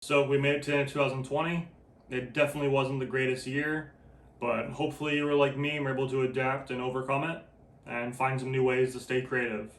So we made it to 2020. It definitely wasn't the greatest year, but hopefully you were like me and were able to adapt and overcome it and find some new ways to stay creative.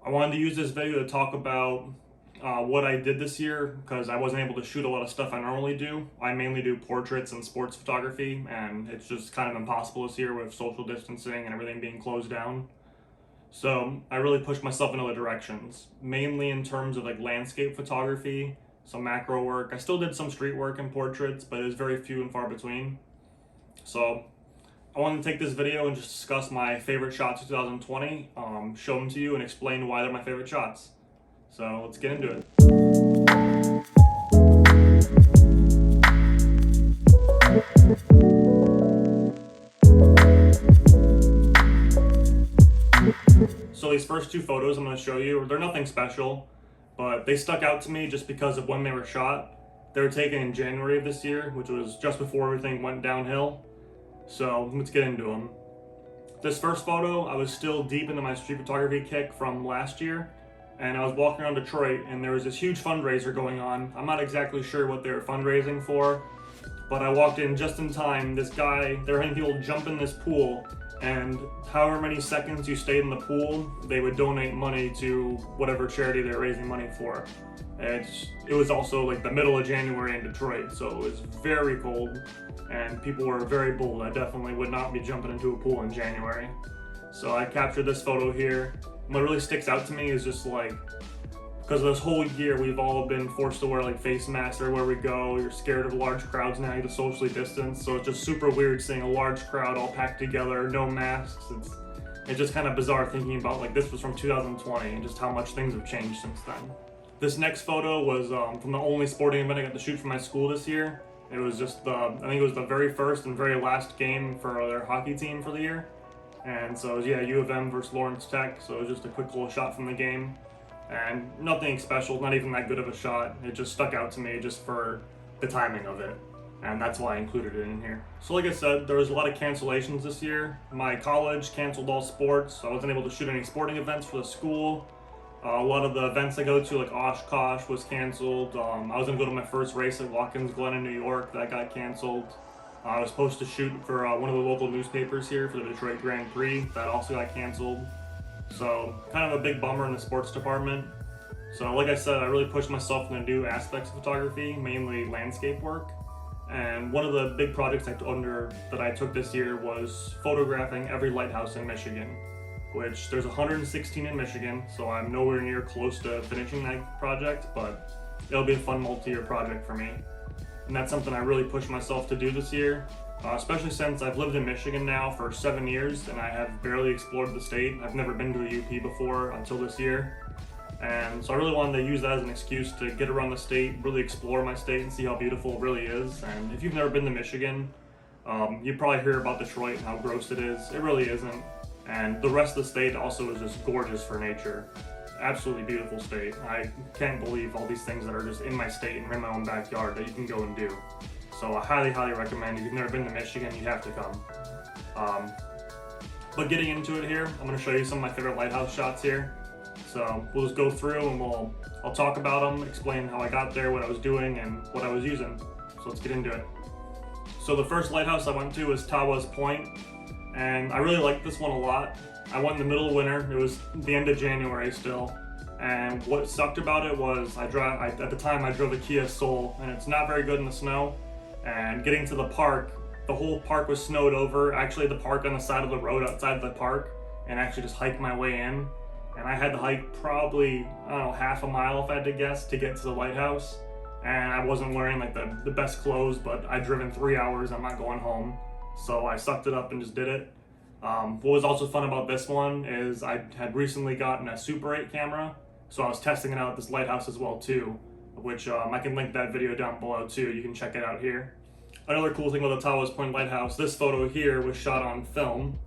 I wanted to use this video to talk about what I did this year because I wasn't able to shoot a lot of stuff I normally do. I mainly do portraits and sports photography, and it's just kind of impossible this year with social distancing and everything being closed down. So I really pushed myself in other directions, mainly in terms of like landscape photography, some macro work. I still did some street work and portraits, but it was very few and far between. So I wanted to take this video and just discuss my favorite shots of 2020, show them to you and explain why they're my favorite shots. So let's get into it. So these first two photos I'm going to show you, they're nothing special, but they stuck out to me just because of when they were shot. They were taken in January of this year, which was just before everything went downhill. So let's get into them. This first photo, I was still deep into my street photography kick from last year, and I was walking around Detroit and there was this huge fundraiser going on. I'm not exactly sure what they were fundraising for, but I walked in just in time. This guy, they were having people jump in this pool, and however many seconds you stayed in the pool, they would donate money to whatever charity they're raising money for. It was also like the middle of January in Detroit, so it was very cold and people were very bold. I definitely would not be jumping into a pool in January. So I captured this photo here. What really sticks out to me is just like, because this whole year we've all been forced to wear like face masks everywhere we go. You're scared of large crowds now, you have to socially distance. So it's just super weird seeing a large crowd all packed together, no masks. It's just kind of bizarre thinking about like this was from 2020 and just how much things have changed since then. This next photo was from the only sporting event I got to shoot for my school this year. It was just I think it was the very first and very last game for their hockey team for the year. And so it was, U of M versus Lawrence Tech. So it was just a quick little shot from the game. And nothing special, not even that good of a shot. It just stuck out to me just for the timing of it. And that's why I included it in here. So like I said, there was a lot of cancellations this year. My college canceled all sports, so I wasn't able to shoot any sporting events for the school. A lot of the events I go to, like Oshkosh, was canceled. I was gonna go to my first race at Watkins Glen in New York, that got canceled. I was supposed to shoot for one of the local newspapers here for the Detroit Grand Prix, that also got canceled. So kind of a big bummer in the sports department. So like I said, I really pushed myself into new aspects of photography, mainly landscape work. And one of the big projects that I took this year was photographing every lighthouse in Michigan, which there's 116 in Michigan, so I'm nowhere near close to finishing that project, but it'll be a fun multi-year project for me. And that's something I really pushed myself to do this year. Especially since I've lived in Michigan now for 7 years and I have barely explored the state. I've never been to the UP before until this year. And so I really wanted to use that as an excuse to get around the state, really explore my state and see how beautiful it really is. And if you've never been to Michigan, you probably hear about Detroit and how gross it is. It really isn't. And the rest of the state also is just gorgeous for nature. Absolutely beautiful state. I can't believe all these things that are just in my state and in my own backyard that you can go and do. So I highly, highly recommend. If you've never been to Michigan, you have to come. But getting into it here, I'm going to show you some of my favorite lighthouse shots here. So we'll just go through and I'll talk about them, explain how I got there, what I was doing, and what I was using. So let's get into it. So the first lighthouse I went to was Tawa's Point, and I really liked this one a lot. I went in the middle of winter. It was the end of January still. And what sucked about it was at the time I drove a Kia Soul, and it's not very good in the snow. And getting to the park, the whole park was snowed over. Actually, the park on the side of the road outside the park, and actually just hiked my way in. And I had to hike probably, I don't know, half a mile if I had to guess to get to the lighthouse. And I wasn't wearing like the best clothes, but I'd driven 3 hours. I'm not going home. So I sucked it up and just did it. What was also fun about this one is I had recently gotten a Super 8 camera. So I was testing it out at this lighthouse as well too, which I can link that video down below too. You can check it out here. Another cool thing about the Tawa's Point Lighthouse, this photo here was shot on film.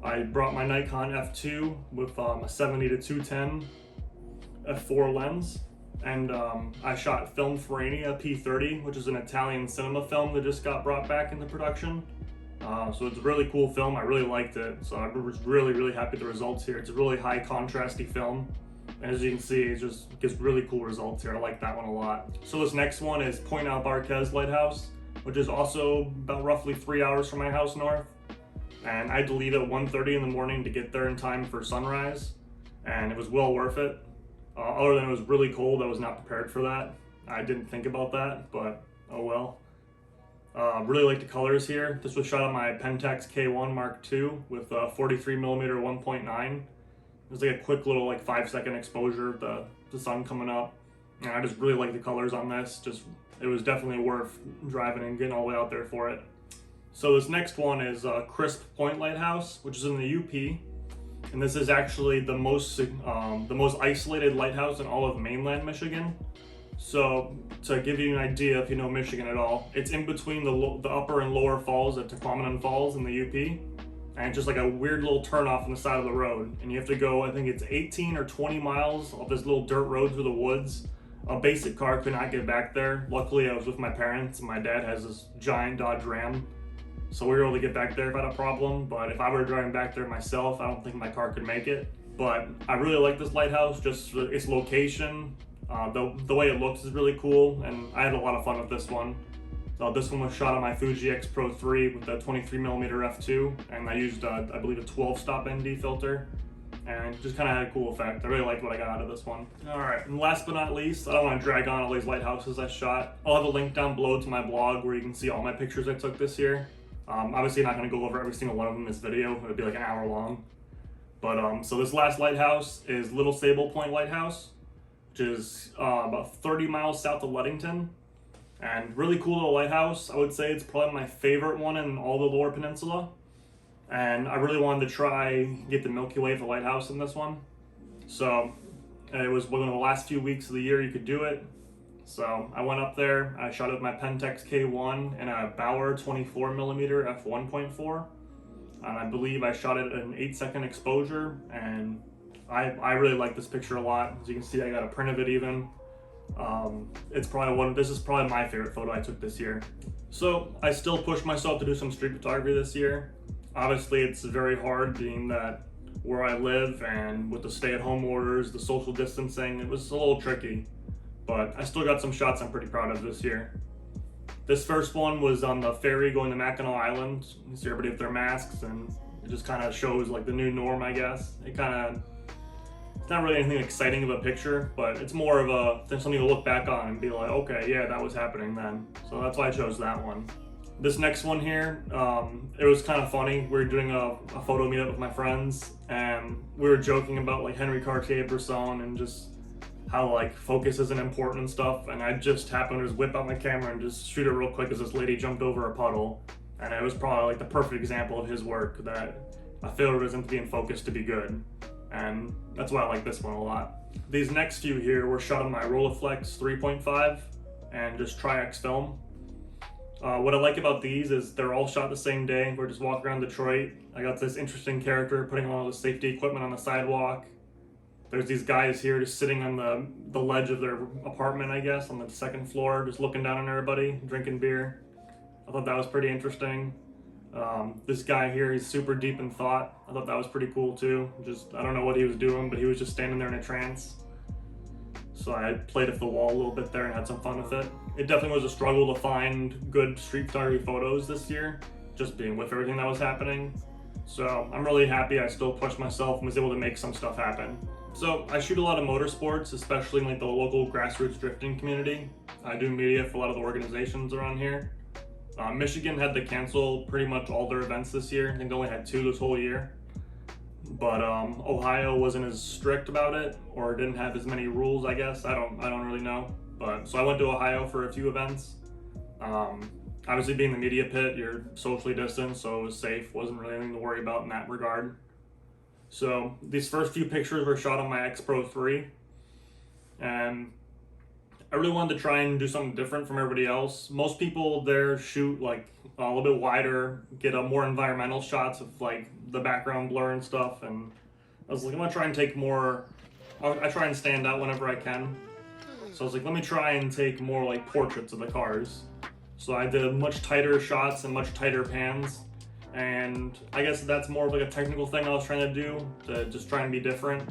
I brought my Nikon f2 with a 70 to 210 f4 lens, and I shot film Farina P30, which is an Italian cinema film that just got brought back into production. So it's a really cool film. I really liked it, so I was really, really happy with the results here. It's a really high contrasty film. As you can see, it just gives really cool results here. I like that one a lot. So this next one is Point Albarquez Lighthouse, which is also about roughly 3 hours from my house north. And I had to leave at 1:30 in the morning to get there in time for sunrise, and it was well worth it. Other than it was really cold, I was not prepared for that. I didn't think about that, but oh well. Really like the colors here. This was shot on my Pentax K1 Mark II with a 43mm 1.9. It was like a quick little 5-second exposure of the sun coming up. And I just really like the colors on this. It was definitely worth driving and getting all the way out there for it. So this next one is Crisp Point Lighthouse, which is in the UP. And this is actually the most isolated lighthouse in all of mainland Michigan. So to give you an idea, if you know Michigan at all, it's in between the upper and lower falls at Tawa Falls in the UP, and it's just like a weird little turnoff on the side of the road. And you have to go, I think it's 18 or 20 miles of this little dirt road through the woods. A basic car could not get back there. Luckily, I was with my parents, and my dad has this giant Dodge Ram, so we were able to get back there without a problem. But if I were driving back there myself, I don't think my car could make it. But I really like this lighthouse, just its location. The way it looks is really cool, and I had a lot of fun with this one. This one was shot on my Fuji X Pro 3 with a 23mm f2, and I used, I believe, a 12-stop ND filter, and just kind of had a cool effect. I really liked what I got out of this one. Alright, and last but not least, I don't want to drag on all these lighthouses I shot. I'll have a link down below to my blog where you can see all my pictures I took this year. Obviously, I'm not going to go over every single one of them in this video. It would be like an hour long. But so this last lighthouse is Little Sable Point Lighthouse, which is about 30 miles south of Ludington, and really cool little lighthouse. I would say it's probably my favorite one in all the Lower Peninsula, and I really wanted to try get the Milky Way of the lighthouse in this one. So it was one of the last few weeks of the year you could do it. So I went up there, I shot it with my Pentax K1 and a Bauer 24mm f1.4, and I believe I shot it at an 8-second exposure, and I really like this picture a lot. As you can see, I got a print of it even. This is probably my favorite photo I took this year. So I still pushed myself to do some street photography this year. Obviously it's very hard being that where I live, and with the stay-at-home orders, the social distancing, it was a little tricky. But I still got some shots I'm pretty proud of this year. This first one was on the ferry going to Mackinac Island. You see everybody with their masks, and it just kind of shows the new norm, I guess. It's not really anything exciting of a picture, but it's more of something to look back on and be like, okay, yeah, that was happening then. So that's why I chose that one. This next one here, it was kind of funny. We were doing a photo meetup with my friends, and we were joking about Henry Cartier-Bresson and just how focus isn't important and stuff. And I just happened to just whip out my camera and just shoot it real quick as this lady jumped over a puddle. And it was probably the perfect example of his work, that a failure doesn't be in focus to be good. And that's why I like this one a lot. These next few here were shot on my Rolleiflex 3.5 and just Tri-X film. What I like about these is they're all shot the same day. We're just walking around Detroit. I got this interesting character putting on all the safety equipment on the sidewalk. There's these guys here just sitting on the ledge of their apartment, I guess, on the second floor, just looking down on everybody, drinking beer. I thought that was pretty interesting. This guy here, he's super deep in thought. I thought that was pretty cool too. I don't know what he was doing, but he was just standing there in a trance. So I played with the wall a little bit there and had some fun with it. It definitely was a struggle to find good street photography photos this year, just being with everything that was happening. So I'm really happy I still pushed myself and was able to make some stuff happen. So I shoot a lot of motorsports, especially in the local grassroots drifting community. I do media for a lot of the organizations around here. Michigan had to cancel pretty much all their events this year. I think they only had 2 this whole year. But Ohio wasn't as strict about it, or didn't have as many rules, I guess. I don't really know. But so I went to Ohio for a few events. Obviously being the media pit, you're socially distanced, so it was safe. Wasn't really anything to worry about in that regard. So these first few pictures were shot on my X Pro 3. And I really wanted to try and do something different from everybody else. Most people there shoot a little bit wider, get a more environmental shots of the background blur and stuff. And I was like, I'm gonna try and take more. I try and stand out whenever I can. So I was like, let me try and take more portraits of the cars. So I did much tighter shots and much tighter pans. And I guess that's more of a technical thing I was trying to do, to just try and be different.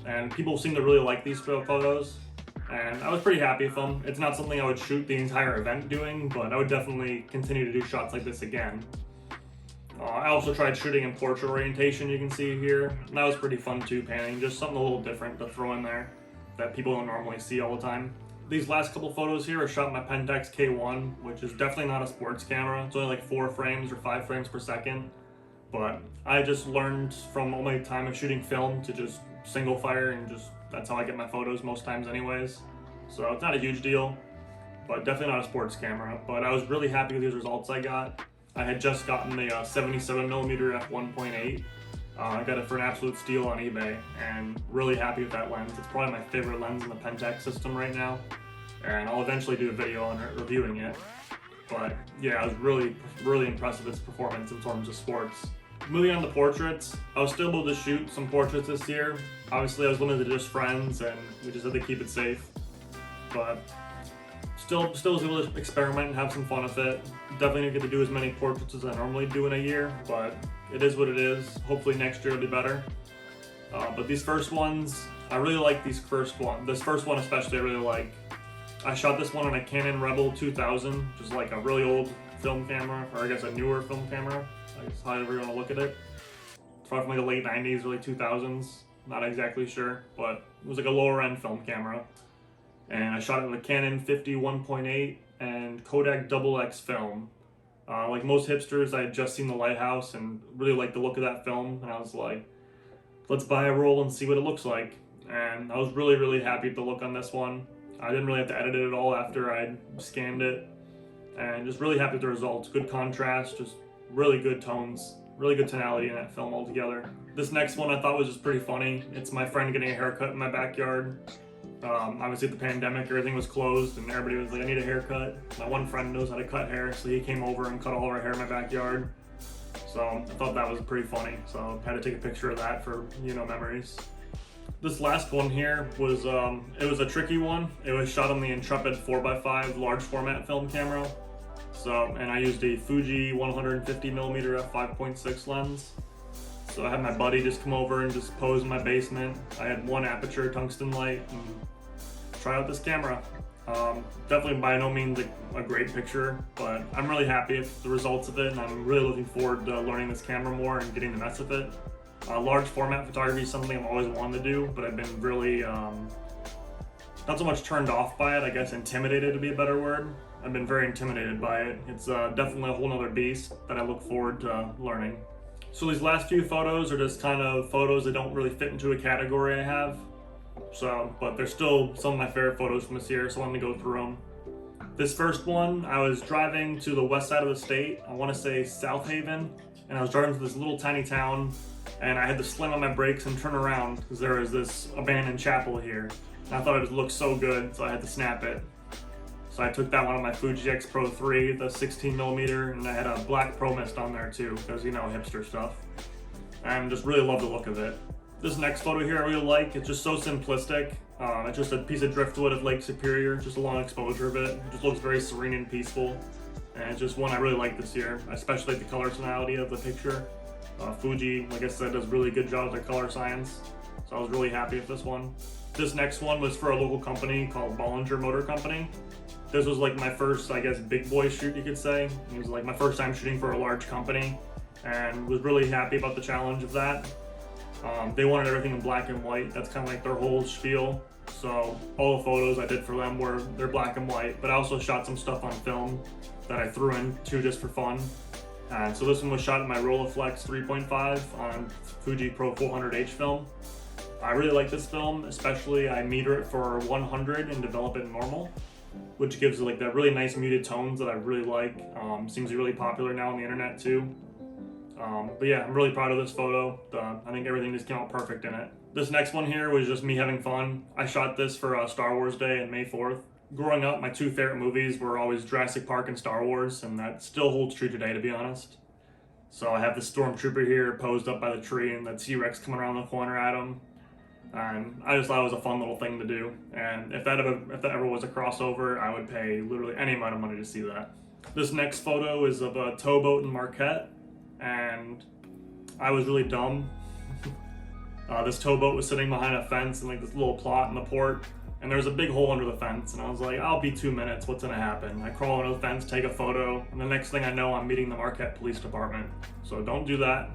and people seem to really like these photos, and I was pretty happy with them. It's not something I would shoot the entire event doing, but I would definitely continue to do shots like this again. I also tried shooting in portrait orientation, you can see here, and that was pretty fun too, panning, just something a little different to throw in there that people don't normally see all the time. These last couple photos here are shot in my Pentax K1, which is definitely not a sports camera. It's only like 4 frames or 5 frames per second. But I just learned from all my time of shooting film to just single fire, and just that's how I get my photos most times anyways. So it's not a huge deal, but definitely not a sports camera. But I was really happy with these results I got. I had just gotten the 77mm f1.8. I got it for an absolute steal on eBay, and really happy with that lens. It's probably my favorite lens in the Pentax system right now, and I'll eventually do a video on it reviewing it. But yeah, I was really impressed with its performance in terms of sports. Moving on to portraits, I was still able to shoot some portraits this year. Obviously I was limited to just friends, and we just had to keep it safe. But still was able to experiment and have some fun with it. Definitely didn't get to do as many portraits as I normally do in a year, but it is what it is. Hopefully next year will be better. But these first ones, I really like these first one. This first one especially I really like. I shot this one on a Canon Rebel 2000, which is like a really old film camera, or I guess a newer film camera. I guess however you want to look at it. It's probably from like the late 90s, early 2000s. Not exactly sure, but it was like a lower end film camera. And I shot it with a Canon 51.8 and Kodak XX film. Like most hipsters, I had just seen the Lighthouse and really liked the look of that film, and I was like, let's buy a roll and see what it looks like. And I was really happy with the look on this one. I didn't really have to edit it at all after I'd scanned it, and just really happy with the results. Good contrast, just really good tones, really good tonality in that film altogether. This next one I thought was just pretty funny. It's my friend getting a haircut in my backyard. Obviously the pandemic, everything was closed and everybody was like, I need a haircut. My one friend knows how to cut hair, so he came over and cut all of our hair in my backyard. So I thought that was pretty funny, so I had to take a picture of that for, memories. This last one here was, it was a tricky one. It was shot on the Intrepid 4x5 large format film camera. So, and I used a Fuji 150mm f5.6 lens. So I had my buddy just come over and just pose in my basement. I had one aperture tungsten light and try out this camera. Definitely by no means a great picture, but I'm really happy with the results of it, and I'm really looking forward to learning this camera more and getting the mess with it. Large format photography is something I've always wanted to do, but I've been really, not so much turned off by it, I guess intimidated to be a better word. I've been very intimidated by it. It's definitely a whole nother beast that I look forward to learning. So these last few photos are just kind of photos that don't really fit into a category I have. So, but they're still some of my favorite photos from this year, so I wanted to go through them. This first one, I was driving to the west side of the state, I want to say South Haven, and I was driving to this little tiny town, and I had to slam on my brakes and turn around because there was this abandoned chapel here. And I thought it just looked so good, so I had to snap it. So I took that one on my Fuji X Pro 3, the 16mm, and I had a black Pro Mist on there too, because hipster stuff. And just really love the look of it. This next photo here I really like. It's just so simplistic. It's just a piece of driftwood at Lake Superior, just a long exposure of it. It just looks very serene and peaceful. And it's just one I really like this year. I especially like the color tonality of the picture. Fuji, like I said, does a really good job with their color science. So I was really happy with this one. This next one was for a local company called Bollinger Motor Company. This was like my first, I guess, big boy shoot, you could say. It was like my first time shooting for a large company, and was really happy about the challenge of that. They wanted everything in black and white. That's kind of like their whole spiel. So all the photos I did for them they're black and white, but I also shot some stuff on film that I threw in too just for fun. And so this one was shot in my Rolleiflex 3.5 on Fuji Pro 400H film. I really like this film, especially I meter it for 100 and develop it in normal, which gives it like that really nice muted tones that I really like. Seems to be really popular now on the internet too. But yeah, I'm really proud of this photo. I think everything just came out perfect in it. This next one here was just me having fun. I shot this for Star Wars Day on May 4th. Growing up, my two favorite movies were always Jurassic Park and Star Wars, and that still holds true today, to be honest. So I have the Stormtrooper here posed up by the tree and the T-Rex coming around the corner at him. And I just thought it was a fun little thing to do. And if that ever was a crossover, I would pay literally any amount of money to see that. This next photo is of a towboat in Marquette, and I was really dumb. This towboat was sitting behind a fence in like this little plot in the port, and there was a big hole under the fence, and I was like, I'll be 2 minutes, what's gonna happen? I crawl under the fence, take a photo, and the next thing I know, I'm meeting the Marquette Police Department. So don't do that.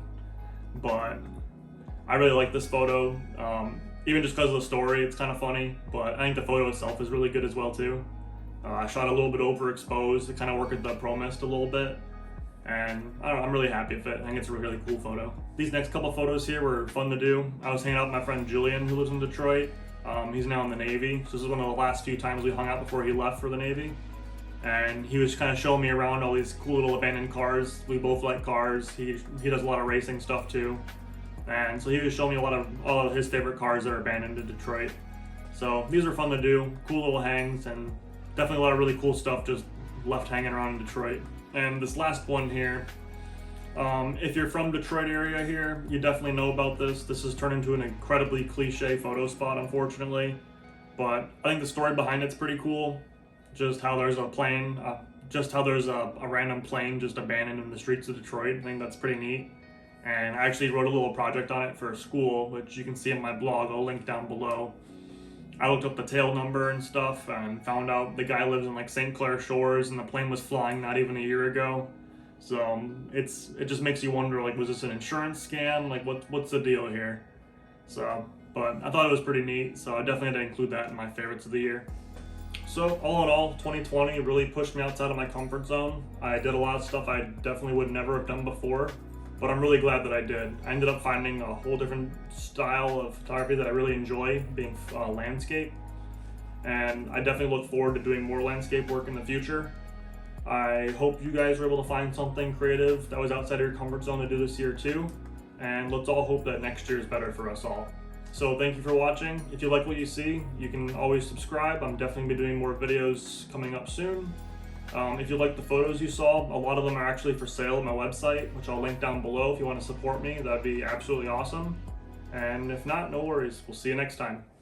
But I really like this photo, even just because of the story. It's kind of funny, but I think the photo itself is really good as well too. I shot a little bit overexposed to kind of work at the pro mist a little bit, and I don't know, I'm really happy with it. I think it's a really cool photo. These next couple photos here were fun to do. I was hanging out with my friend Julian, who lives in Detroit. He's now in the Navy, so this is one of the last few times we hung out before he left for the Navy. And he was kind of showing me around all these cool little abandoned cars. We both like cars. He does a lot of racing stuff too. And so he was showing me all of his favorite cars that are abandoned in Detroit. So these are fun to do, cool little hangs, and definitely a lot of really cool stuff just left hanging around in Detroit. And this last one here, if you're from Detroit area here, you definitely know about this. This has turned into an incredibly cliche photo spot, unfortunately. But I think the story behind it's pretty cool. Just how there's a plane, a random plane just abandoned in the streets of Detroit. I think that's pretty neat. And I actually wrote a little project on it for school, which you can see in my blog. I'll link down below. I looked up the tail number and stuff and found out the guy lives in like St. Clair Shores, and the plane was flying not even a year ago. So it just makes you wonder, like, was this an insurance scam? Like, what's the deal here? So, but I thought it was pretty neat, so I definitely had to include that in my favorites of the year. So all in all, 2020 really pushed me outside of my comfort zone. I did a lot of stuff I definitely would never have done before, but I'm really glad that I did. I ended up finding a whole different style of photography that I really enjoy, being landscape. And I definitely look forward to doing more landscape work in the future. I hope you guys were able to find something creative that was outside of your comfort zone to do this year too. And let's all hope that next year is better for us all. So thank you for watching. If you like what you see, you can always subscribe. I'm definitely gonna be doing more videos coming up soon. If you like the photos you saw, a lot of them are actually for sale at my website, which I'll link down below. If you want to support me, that'd be absolutely awesome. And if not, no worries. We'll see you next time.